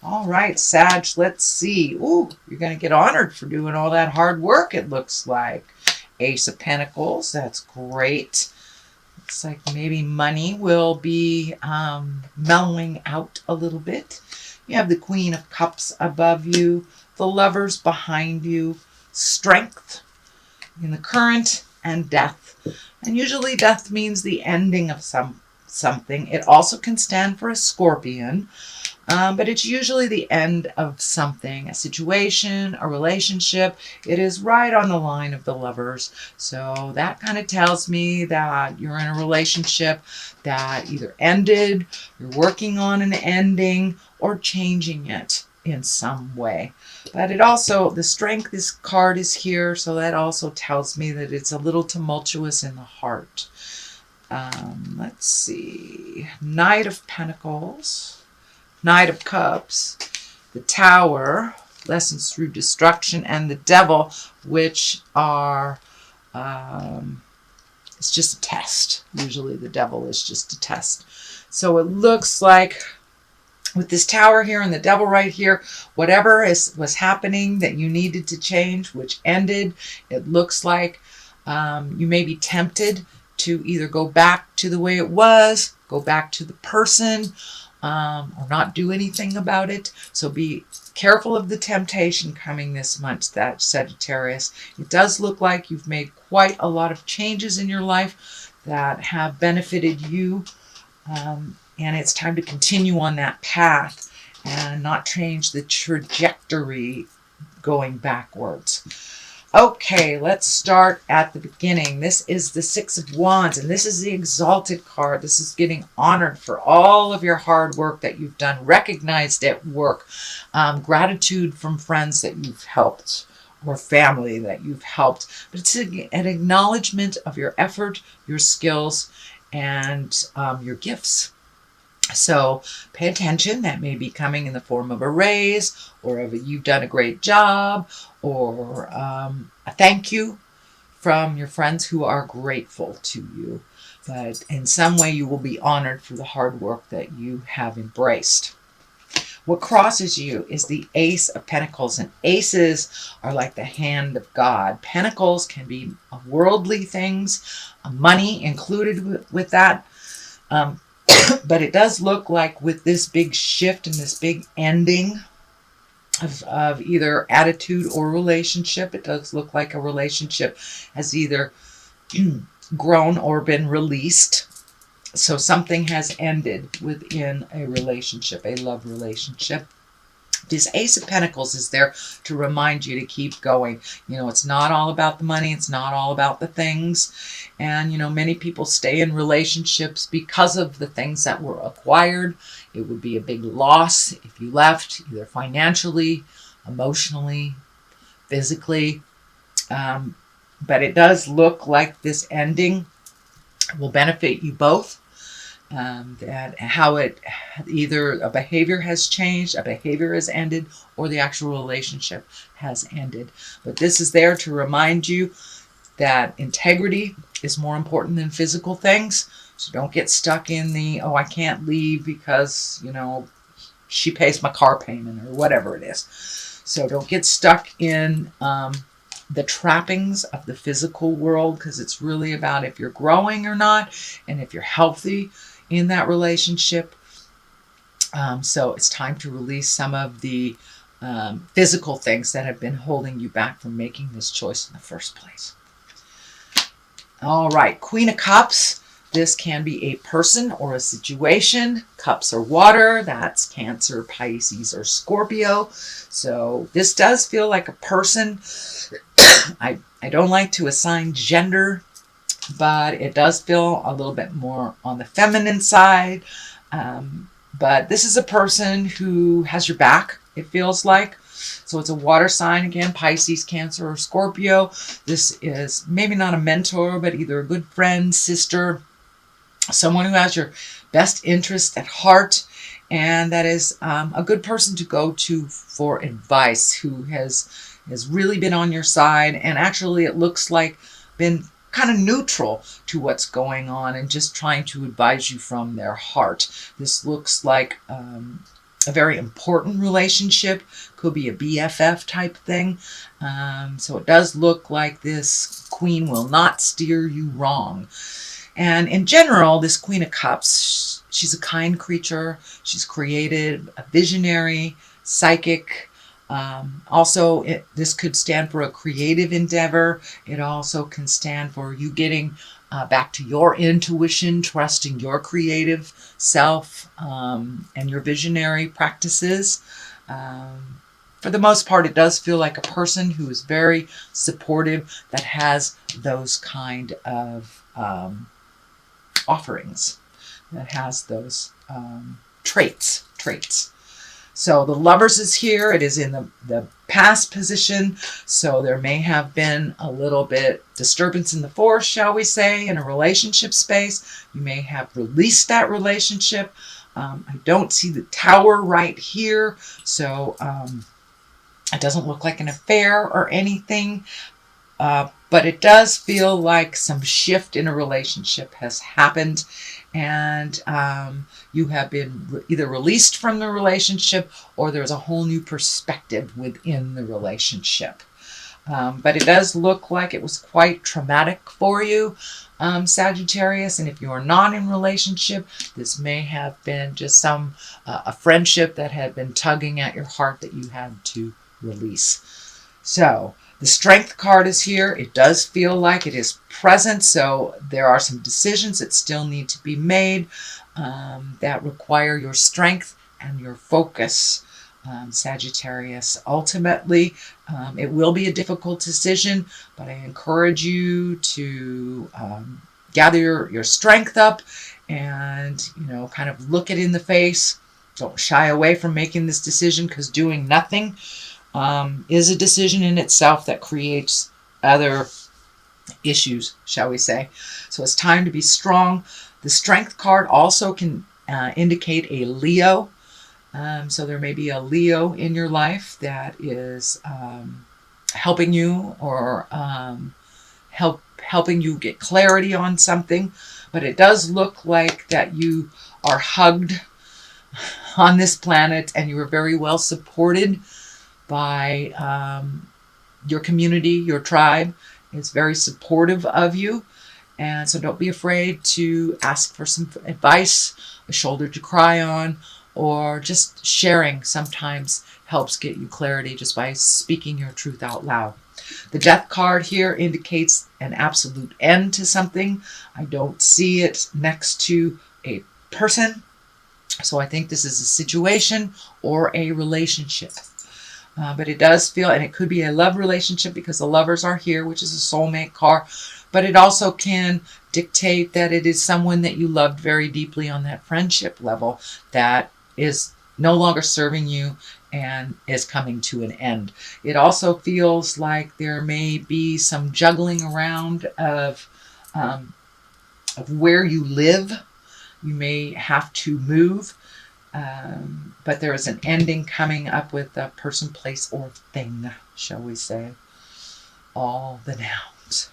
All right, Sag, let's see. Ooh, you're going to get honored for doing all that hard work, it looks like. Ace of Pentacles, that's great. Looks like maybe money will be mellowing out a little bit. You have the Queen of Cups above you, the Lovers behind you, Strength in the current, and Death. And usually death means the ending of something. It also can stand for a Scorpion. But it's usually the end of something, a situation, a relationship. It is right on the line of the Lovers. So that kind of tells me that you're in a relationship that either ended, you're working on an ending, or changing it in some way. But it also, the Strength, this card is here, so that also tells me that it's a little tumultuous in the heart. Let's see. Knight of Pentacles. Knight of Cups, the Tower, lessons through destruction, and the Devil, which are, it's just a test. Usually the Devil is just a test. So it looks like with this Tower here and the Devil right here, whatever was happening that you needed to change, which ended, it looks like you may be tempted to either go back to the way it was, go back to the person, or not do anything about it. So be careful of the temptation coming this month, that Sagittarius. It does look like you've made quite a lot of changes in your life that have benefited you. And it's time to continue on that path and not change the trajectory going backwards. Okay, let's start at the beginning. This is the Six of Wands, and this is the Exalted card. This is getting honored for all of your hard work that you've done, recognized at work, gratitude from friends that you've helped, or family that you've helped. But it's an acknowledgement of your effort, your skills, and your gifts. So pay attention. That may be coming in the form of a raise, or of a you've done a great job, or a thank you from your friends who are grateful to you. But in some way you will be honored for the hard work that you have embraced. What crosses you is the Ace of Pentacles, and aces are like the hand of God. Pentacles can be worldly things, money included with that. But it does look like with this big shift and this big ending of either attitude or relationship, it does look like a relationship has either grown or been released. So something has ended within a relationship, a love relationship. This Ace of Pentacles is there to remind you to keep going. You know, it's not all about the money. It's not all about the things. And, you know, many people stay in relationships because of the things that were acquired. It would be a big loss if you left, either financially, emotionally, physically. But it does look like this ending will benefit you both. That how it either a behavior has changed, a behavior has ended, or the actual relationship has ended. But this is there to remind you that integrity is more important than physical things. So don't get stuck in the, oh, I can't leave because, you know, she pays my car payment or whatever it is. So don't get stuck in the trappings of the physical world, because it's really about if you're growing or not, and if you're healthy in that relationship. So it's time to release some of the physical things that have been holding you back from making this choice in the first place. All right, Queen of Cups. This can be a person or a situation. Cups are water. That's Cancer, Pisces, or Scorpio. So this does feel like a person. I don't like to assign gender, but it does feel a little bit more on the feminine side. But this is a person who has your back, it feels like. So it's a water sign again, Pisces, Cancer, or Scorpio. This is maybe not a mentor, but either a good friend, sister, someone who has your best interest at heart. And that is a good person to go to for advice, who has really been on your side. And actually it looks like been kind of neutral to what's going on and just trying to advise you from their heart. This looks like a very important relationship. Could be a BFF type thing. So it does look like this Queen will not steer you wrong. And in general, this Queen of Cups, she's a kind creature. She's creative, a visionary, psychic. Also, this could stand for a creative endeavor. It also can stand for you getting back to your intuition, trusting your creative self and your visionary practices. For the most part, it does feel like a person who is very supportive, that has those kind of offerings, that has those traits. So the Lovers is here. It is in the past position. So there may have been a little bit disturbance in the force, shall we say, in a relationship space. You may have released that relationship. I don't see the Tower right here. So it doesn't look like an affair or anything. But it does feel like some shift in a relationship has happened, and you have been either released from the relationship, or there's a whole new perspective within the relationship. But it does look like it was quite traumatic for you, Sagittarius. And if you are not in relationship, this may have been just a friendship that had been tugging at your heart that you had to release. So the Strength card is here. It does feel like it is present. So there are some decisions that still need to be made that require your strength and your focus, Sagittarius. Ultimately, it will be a difficult decision, but I encourage you to gather your strength up and, kind of look it in the face. Don't shy away from making this decision, because doing nothing is a decision in itself that creates other issues, shall we say. So it's time to be strong. The Strength card also can indicate a Leo. So there may be a Leo in your life that is helping you, or helping you get clarity on something. But it does look like that you are hugged on this planet, and you are very well supported by your community, your tribe. It's very supportive of you. And so don't be afraid to ask for some advice, a shoulder to cry on, or just sharing sometimes helps get you clarity just by speaking your truth out loud. The Death card here indicates an absolute end to something. I don't see it next to a person. So I think this is a situation or a relationship. But it does feel, and it could be a love relationship because the Lovers are here, which is a soulmate card. But it also can dictate that it is someone that you loved very deeply on that friendship level that is no longer serving you and is coming to an end. It also feels like there may be some juggling around of where you live. You may have to move. But there is an ending coming up with a person, place, or thing, shall we say. All the nouns.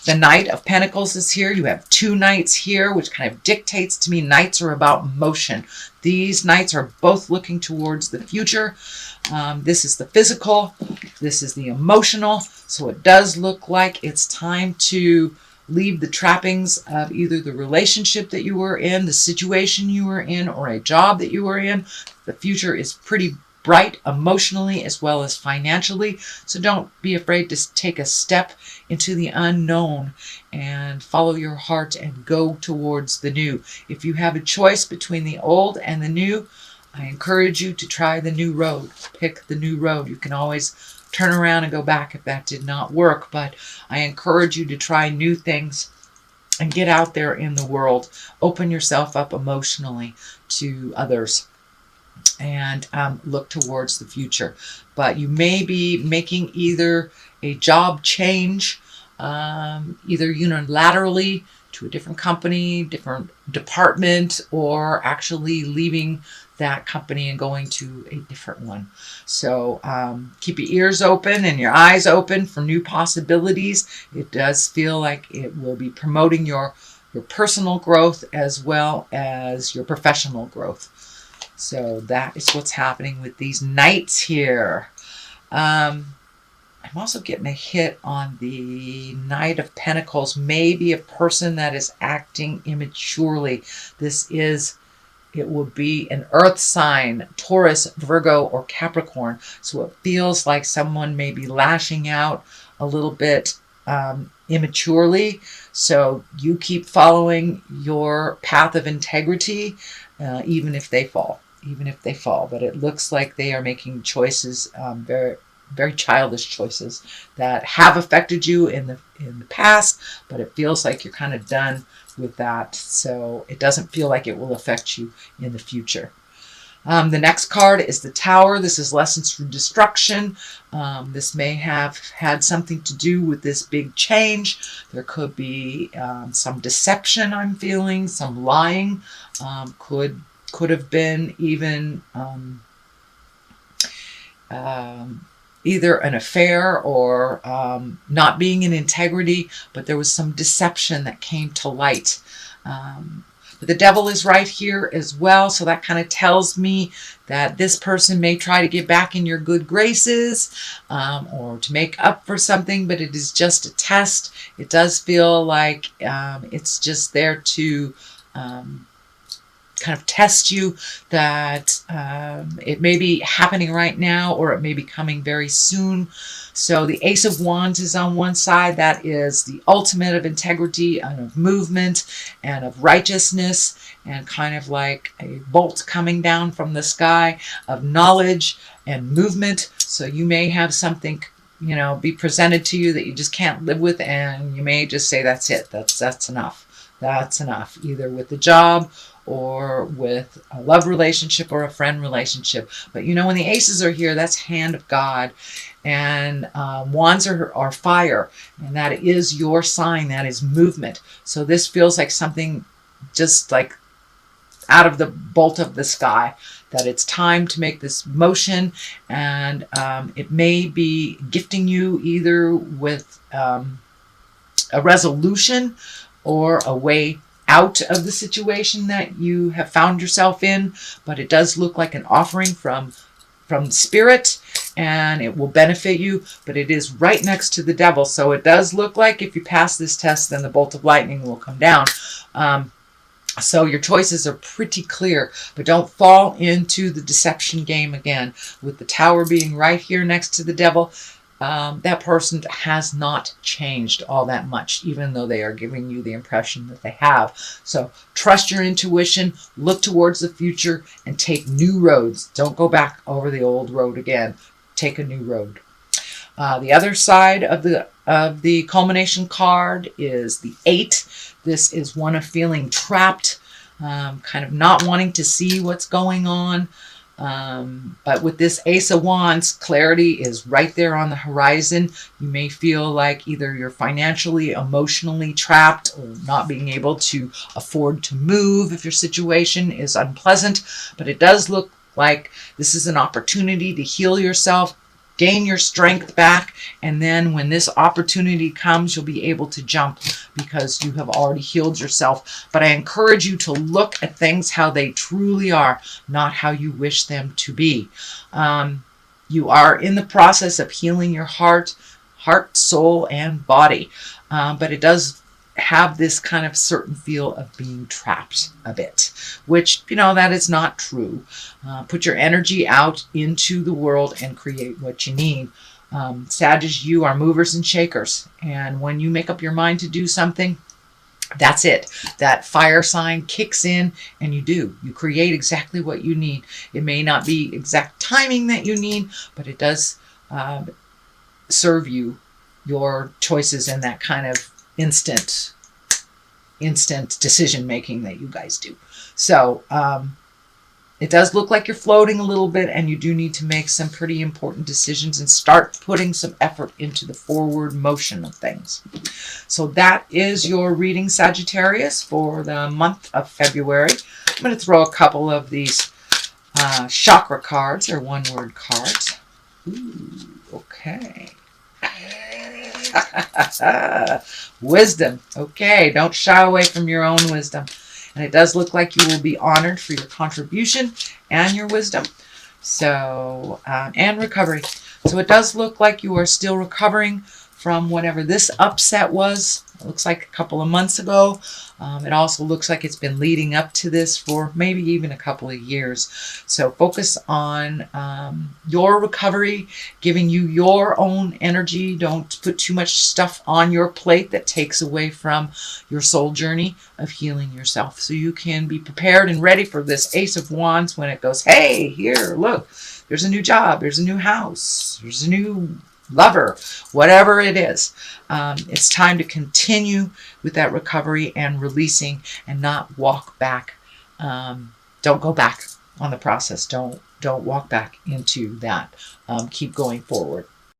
The Knight of Pentacles is here. You have two Knights here, which kind of dictates to me Knights are about motion. These Knights are both looking towards the future. This is the physical. This is the emotional. So it does look like it's time to leave the trappings of either the relationship that you were in, the situation you were in, or a job that you were in. The future is pretty bright emotionally as well as financially. So don't be afraid to take a step into the unknown and follow your heart and go towards the new. If you have a choice between the old and the new, I encourage you to try the new road. Pick the new road. You can always turn around and go back if that did not work, but I encourage you to try new things and get out there in the world. Open yourself up emotionally to others and look towards the future. But you may be making either a job change, either unilaterally to a different company, different department, or actually leaving that company and going to a different one. So keep your ears open and your eyes open for new possibilities. It does feel like it will be promoting your personal growth as well as your professional growth. So that is what's happening with these knights here. I'm also getting a hit on the Knight of Pentacles. Maybe a person that is acting immaturely. It will be an earth sign, Taurus, Virgo, or Capricorn. So it feels like someone may be lashing out a little bit immaturely. So you keep following your path of integrity, even if they fall. But it looks like they are making choices, very childish choices that have affected you in the past, but it feels like you're kind of done with that. So it doesn't feel like it will affect you in the future. The next card is the Tower. This is lessons from destruction. This may have had something to do with this big change. There could be some deception I'm feeling, some lying. Could have been even either an affair or not being in integrity, but there was some deception that came to light. But the Devil is right here as well, so that kind of tells me that this person may try to get back in your good graces or to make up for something, but it is just a test. It does feel like it's just there to kind of test you, that it may be happening right now or it may be coming very soon. So the Ace of Wands is on one side. That is the ultimate of integrity and of movement and of righteousness, and kind of like a bolt coming down from the sky of knowledge and movement. So you may have something, you know, be presented to you that you just can't live with, and you may just say, that's it, that's enough. That's enough, either with the job or with a love relationship or a friend relationship. But you know, when the aces are here, that's hand of God. And wands are fire, and that is your sign. That is movement. So this feels like something just like out of the bolt of the sky, that it's time to make this motion. And it may be gifting you either with a resolution or a way out of the situation that you have found yourself in. But it does look like an offering from Spirit, and it will benefit you, but it is right next to the Devil. So it does look like if you pass this test, then the bolt of lightning will come down. So your choices are pretty clear, but don't fall into the deception game again. With the Tower being right here next to the Devil, that person has not changed all that much, even though they are giving you the impression that they have. So trust your intuition, look towards the future, and take new roads. Don't go back over the old road again. Take a new road. The other side of the culmination card is the 8. This is one of feeling trapped, kind of not wanting to see what's going on. But with this Ace of Wands, clarity is right there on the horizon. You may feel like either you're financially, emotionally trapped, or not being able to afford to move if your situation is unpleasant. But it does look like this is an opportunity to heal yourself, gain your strength back, and then when this opportunity comes, you'll be able to jump because you have already healed yourself. But I encourage you to look at things how they truly are, not how you wish them to be. You are in the process of healing your heart, soul, and body. But it does have this kind of certain feel of being trapped a bit, which, you know, that is not true. Put your energy out into the world and create what you need. Sagittarius, you are movers and shakers, and when you make up your mind to do something, that's it. That fire sign kicks in, and you create exactly what you need. It may not be exact timing that you need, but it does serve you, your choices, in that kind of instant decision making that you guys do. So it does look like you're floating a little bit, and you do need to make some pretty important decisions and start putting some effort into the forward motion of things. So that is your reading, Sagittarius, for the month of February. I'm going to throw a couple of these chakra cards, or one-word cards. Ooh, okay. Wisdom. Okay, don't shy away from your own wisdom. And it does look like you will be honored for your contribution and your wisdom. So, and recovery. So it does look like you are still recovering from whatever this upset was. It looks like a couple of months ago. It also looks like it's been leading up to this for maybe even a couple of years. So focus on your recovery, giving you your own energy. Don't put too much stuff on your plate that takes away from your soul journey of healing yourself. So you can be prepared and ready for this Ace of Wands when it goes, hey, here, look, there's a new job, there's a new house, there's a new lover, whatever it is. It's time to continue with that recovery and releasing and not walk back. Don't go back on the process. Don't walk back into that. Keep going forward.